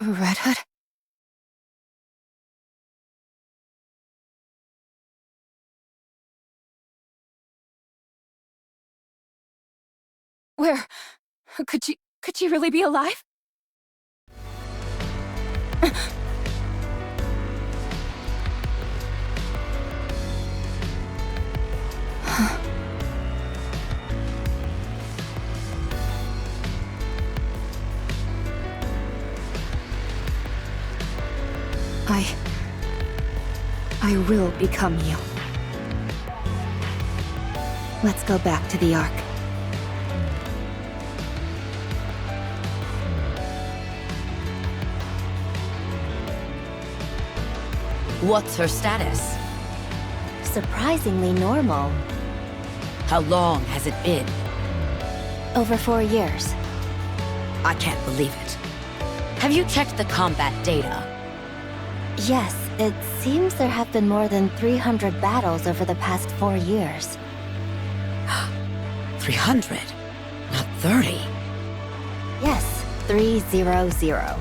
Red Hood? Where? Could she really be alive? I will become you. Let's go back to the Ark. What's her status? Surprisingly normal. How long has it been? Over 4 years. I can't believe it. Have you checked the combat data? Yes, it seems there have been more than 300 battles over the past 4 years. 300? Not 30? Yes, 300.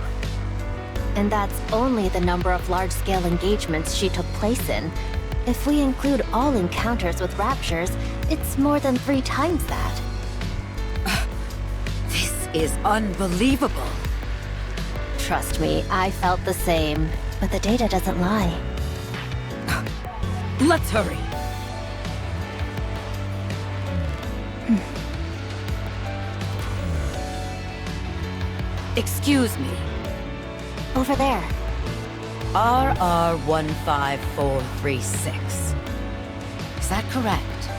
And that's only the number of large-scale engagements she took place in. If we include all encounters with raptures, it's more than 3 times that. This is unbelievable. Trust me, I felt the same. But the data doesn't lie. Let's hurry. Excuse me. Over there. RR15436. Is that correct?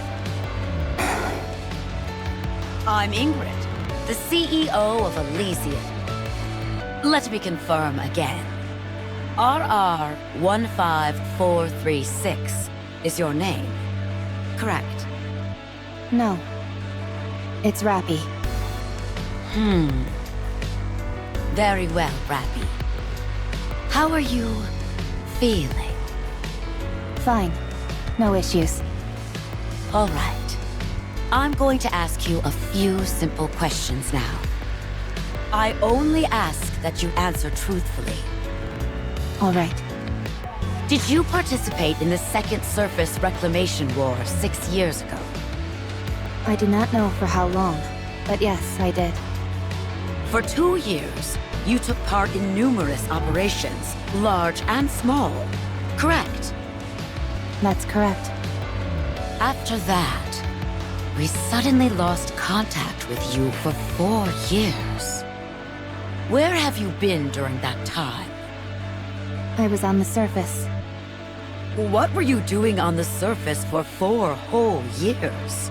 I'm Ingrid, the CEO of Elysium. Let me confirm again. RR15436 is your name, correct? No. It's Rapi. Very well, Rapi. How are you feeling? Fine. No issues. All right. I'm going to ask you a few simple questions now. I only ask that you answer truthfully. All right. Did you participate in the Second Surface Reclamation War 6 years ago? I do not know for how long, but yes, I did. For 2 years, you took part in numerous operations, large and small, correct? That's correct. After that, we suddenly lost contact with you for 4 years. Where have you been during that time? I was on the surface. What were you doing on the surface for 4 whole years?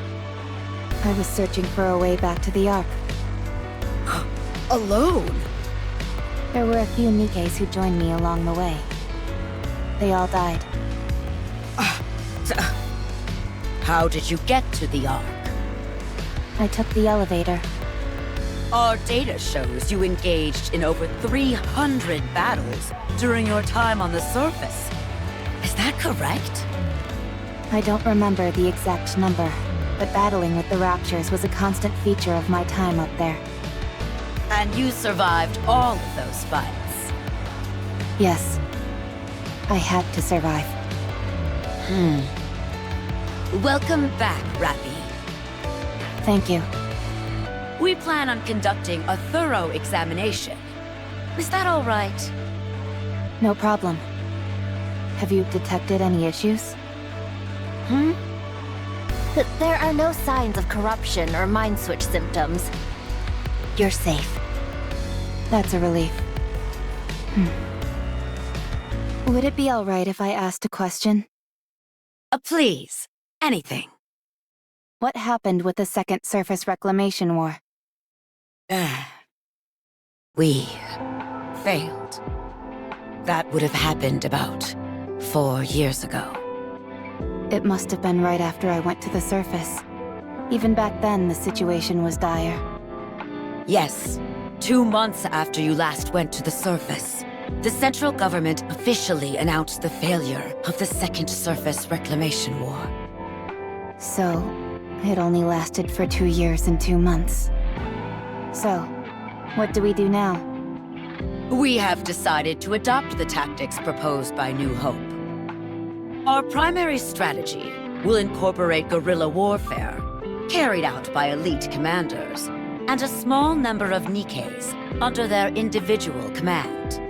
I was searching for a way back to the Ark. Alone? There were a few nikkes who joined me along the way. They all died. How did you get to the Ark? I took the elevator. Our data shows you engaged in over 300 battles during your time on the surface. Is that correct? I don't remember the exact number, but battling with the raptures was a constant feature of my time up there. And you survived all of those fights? Yes. I had to survive. Welcome back, Rapi. Thank you. We plan on conducting a thorough examination. Is that all right? No problem. Have you detected any issues? There are no signs of corruption or mind switch symptoms. You're safe. That's a relief. Would it be all right if I asked a question? Please, anything. What happened with the Second Surface Reclamation War? We failed. That would have happened about 4 years ago. It must have been right after I went to the surface. Even back then, the situation was dire. Yes, 2 months after you last went to the surface, the central government officially announced the failure of the Second Surface Reclamation War. So, it only lasted for 2 years and 2 months. So, what do we do now? We have decided to adopt the tactics proposed by New Hope. Our primary strategy will incorporate guerrilla warfare, carried out by elite commanders, and a small number of nikkes under their individual command.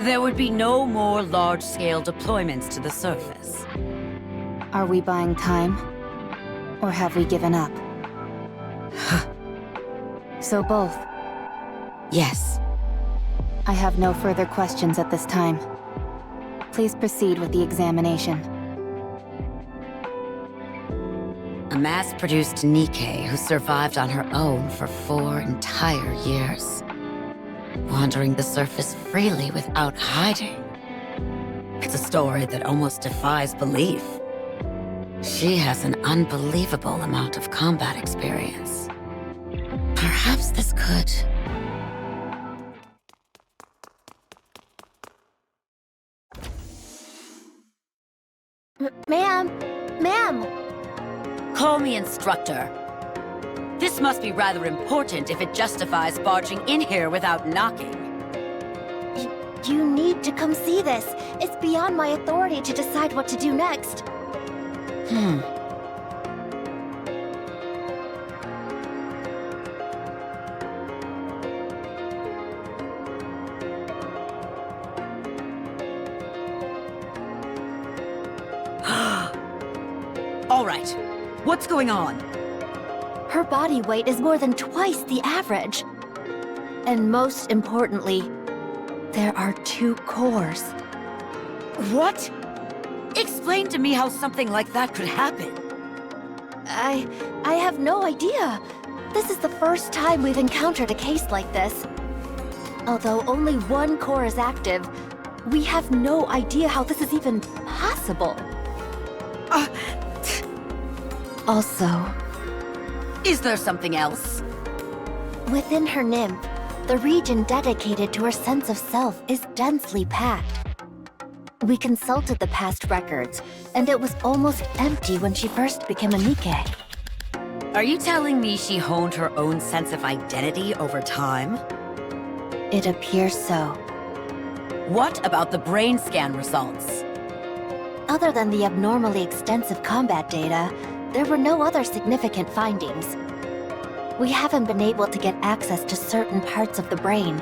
There would be no more large-scale deployments to the surface. Are we buying time? Or have we given up? So both. Yes. I have no further questions at this time. Please proceed with the examination. A mass-produced nikke who survived on her own for 4 entire years. Wandering the surface freely without hiding. It's a story that almost defies belief. She has an unbelievable amount of combat experience. Perhaps this could... Ma'am! Ma'am! Call me instructor. This must be rather important if it justifies barging in here without knocking. You need to come see this. It's beyond my authority to decide what to do next. All right. What's going on? Her body weight is more than twice the average. And most importantly, there are 2 cores. What? Explain to me how something like that could happen. I have no idea. This is the first time we've encountered a case like this. Although only 1 core is active, we have no idea how this is even possible. Also, Is there something else? within her nymph, the region dedicated to her sense of self is densely packed. We consulted the past records, and it was almost empty when she first became a nikke. Are you telling me she honed her own sense of identity over time? It appears so. What about the brain scan results? Other than the abnormally extensive combat data, there were no other significant findings. We haven't been able to get access to certain parts of the brain,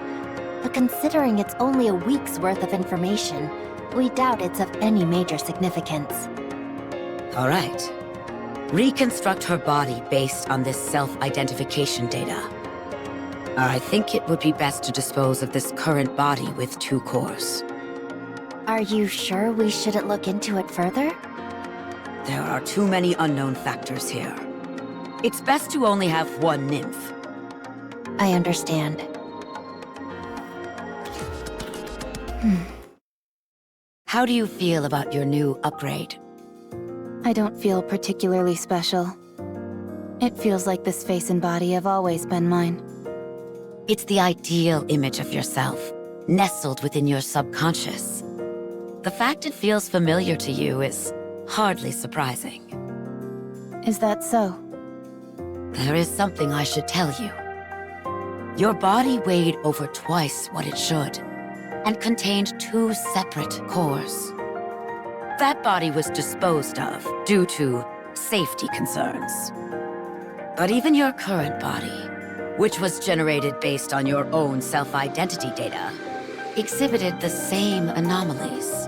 but considering it's only a week's worth of information, we doubt it's of any major significance. All right. Reconstruct her body based on this self-identification data. I think it would be best to dispose of this current body with 2 cores. Are you sure we shouldn't look into it further? There are too many unknown factors here. It's best to only have 1 nymph. I understand. How do you feel about your new upgrade? I don't feel particularly special. It feels like this face and body have always been mine. It's the ideal image of yourself, nestled within your subconscious. The fact it feels familiar to you is hardly surprising. Is that so? There is something I should tell you. Your body weighed over twice what it should, and contained 2 separate cores. That body was disposed of due to safety concerns. But even your current body, which was generated based on your own self-identity data, exhibited the same anomalies.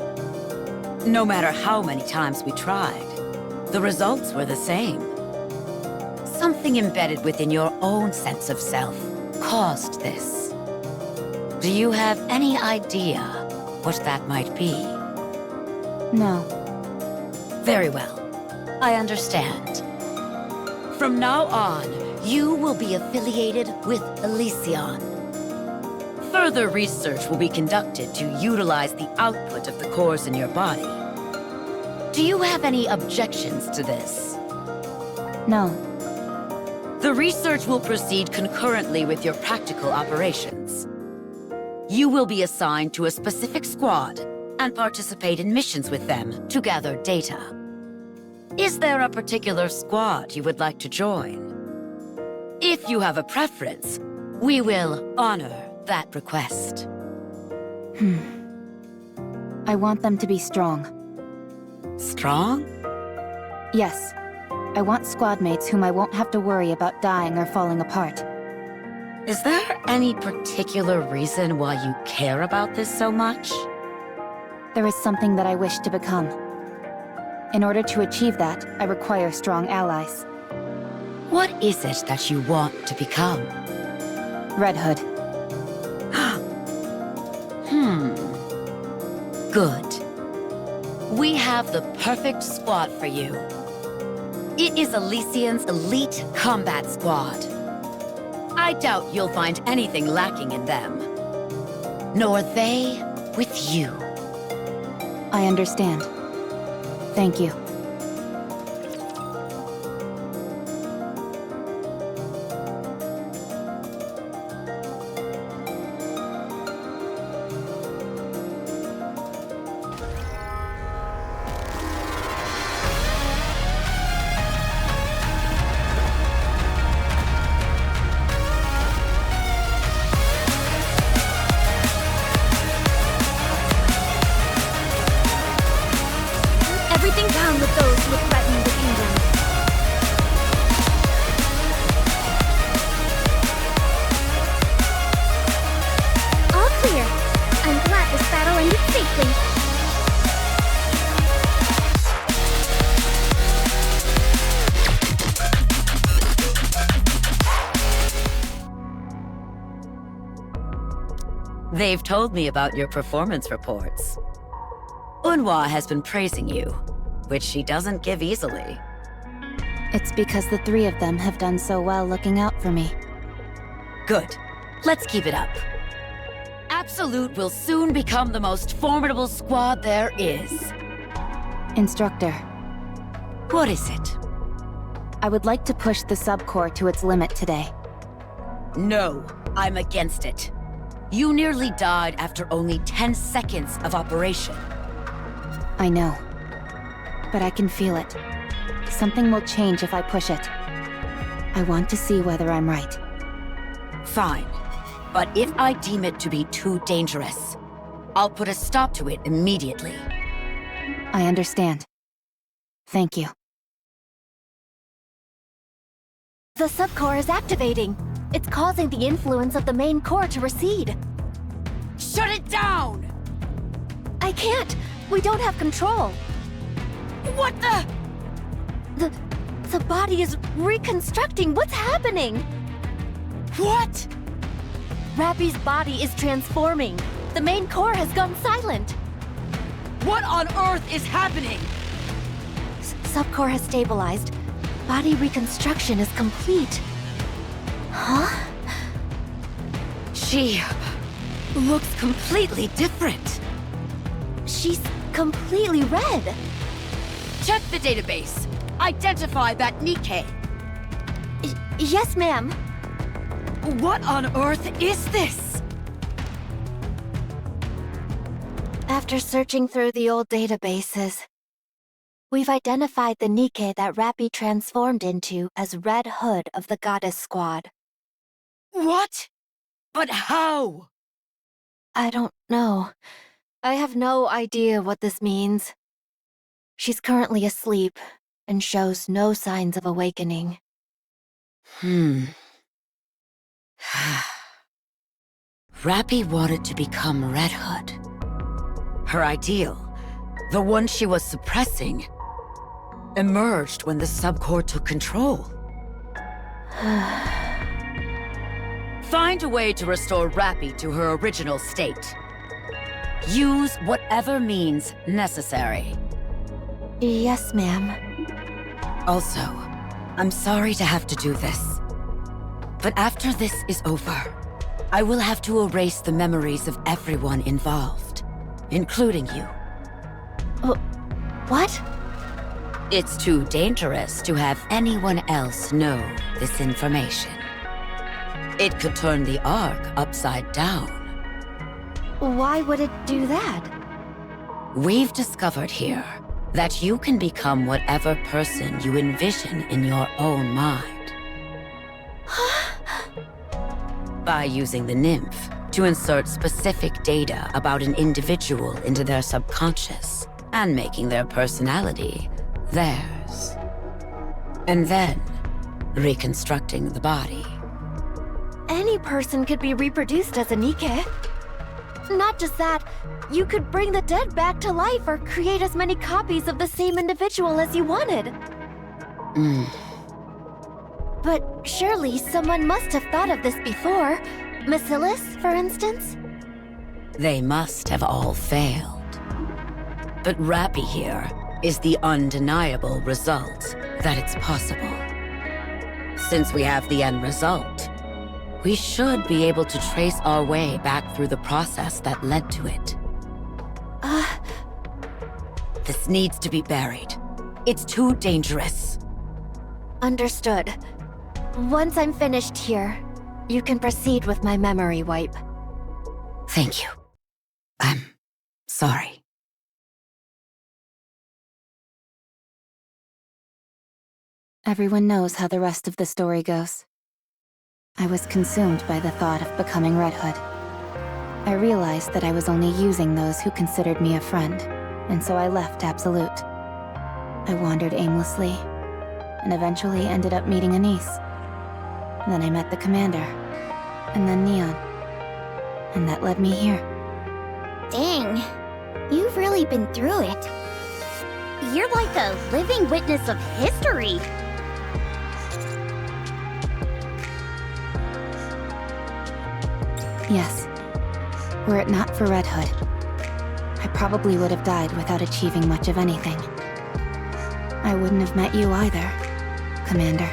No matter how many times we tried, the results were the same. Something embedded within your own sense of self caused this. Do you have any idea what that might be? No. Very well. I understand. From now on, you will be affiliated with Elysion. Further research will be conducted to utilize the output of the cores in your body. Do you have any objections to this? No. The research will proceed concurrently with your practical operations. You will be assigned to a specific squad and participate in missions with them to gather data. Is there a particular squad you would like to join? If you have a preference, we will honor that request. I want them to be strong. Strong? Yes. I want squad mates whom I won't have to worry about dying or falling apart. Is there any particular reason why you care about this so much? There is something that I wish to become. In order to achieve that, I require strong allies. What is it that you want to become? Red Hood. Good. We have the perfect squad for you. It is Elysian's elite combat squad. I doubt you'll find anything lacking in them. Nor they with you. I understand. Thank you. Everything down with those who threaten the kingdom. All clear. I'm glad this battle ended safely. They've told me about your performance reports. Unhwa has been praising you, which she doesn't give easily. It's because the three of them have done so well looking out for me. Good. Let's keep it up. Absolute will soon become the most formidable squad there is. Instructor, What is it? I would like to push the subcore to its limit today. No, I'm against it. You nearly died after only 10 seconds of operation. I know. But I can feel it. Something will change if I push it. I want to see whether I'm right. Fine. But if I deem it to be too dangerous, I'll put a stop to it immediately. I understand. Thank you. The subcore is activating. It's causing the influence of the main core to recede. Shut it down! I can't! We don't have control. What the? The body is reconstructing. What's happening? What? Rapi's body is transforming. The main core has gone silent. What on earth is happening? Subcore has stabilized. Body reconstruction is complete. Huh? She looks completely different. She's completely red. Check the database. Identify that nikke. Yes, ma'am. What on earth is this? After searching through the old databases, we've identified the nikke that Rapi transformed into as Red Hood of the Goddess Squad. What? But how? I don't know. I have no idea what this means. She's currently asleep and shows no signs of awakening. Rapi wanted to become Red Hood. Her ideal, the one she was suppressing, emerged when the subcore took control. Find a way to restore Rapi to her original state. Use whatever means necessary. Yes, ma'am. Also, I'm sorry to have to do this. But after this is over, I will have to erase the memories of everyone involved, including you. What? It's too dangerous to have anyone else know this information. It could turn the Ark upside down. Why would it do that? We've discovered here that you can become whatever person you envision in your own mind. By using the nymph to insert specific data about an individual into their subconscious and making their personality theirs. And then reconstructing the body. Any person could be reproduced as a nikke. Not just that, you could bring the dead back to life or create as many copies of the same individual as you wanted. But surely someone must have thought of this before. Bacillus, for instance? They must have all failed. But Rapi here is the undeniable result that it's possible. Since we have the end result, we should be able to trace our way back through the process that led to it. This needs to be buried. It's too dangerous. Understood. Once I'm finished here, you can proceed with my memory wipe. Thank you. I'm sorry. Everyone knows how the rest of the story goes. I was consumed by the thought of becoming Red Hood. I realized that I was only using those who considered me a friend, and so I left Absolute. I wandered aimlessly, and eventually ended up meeting Anise. Then I met the commander, and then Neon. And that led me here. Dang, you've really been through it. You're like a living witness of history. Yes. Were it not for Red Hood, I probably would have died without achieving much of anything. I wouldn't have met you either, Commander.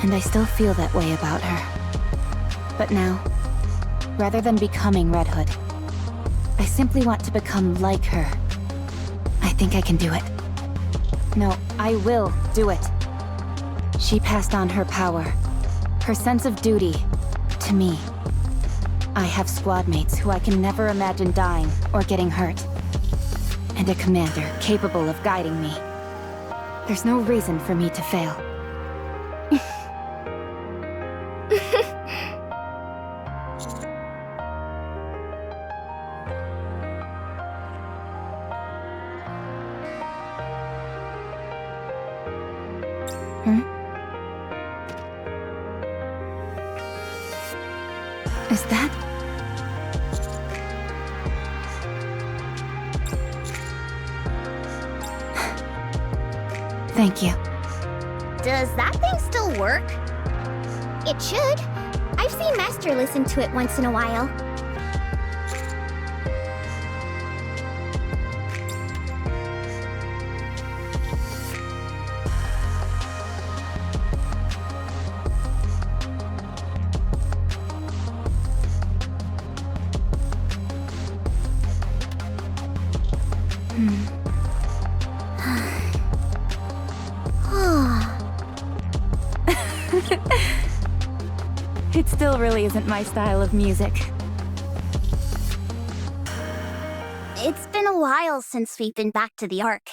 And I still feel that way about her. But now, rather than becoming Red Hood, I simply want to become like her. I think I can do it. No, I will do it. She passed on her power, her sense of duty, to me. I have squad mates who I can never imagine dying or getting hurt. And a commander capable of guiding me. There's no reason for me to fail. Is that? Thank you. Does that thing still work? It should. I've seen Master listen to it once in a while. It still really isn't my style of music. It's been a while since we've been back to the Ark.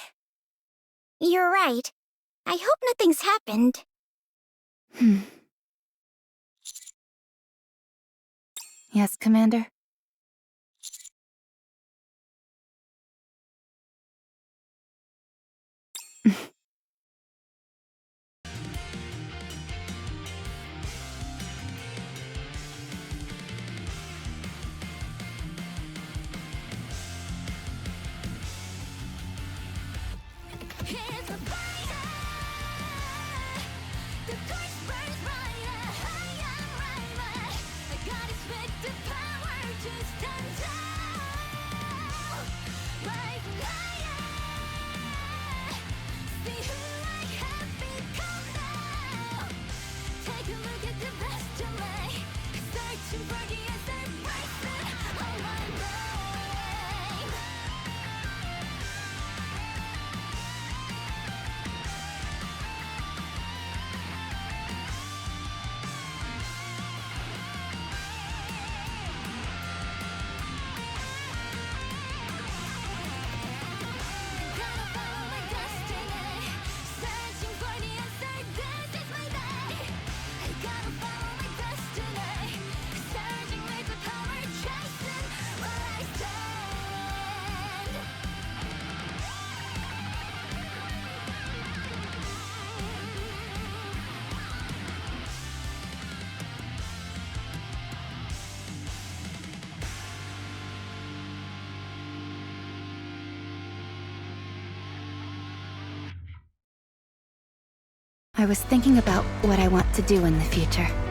You're right. I hope nothing's happened. Yes, Commander? I was thinking about what I want to do in the future.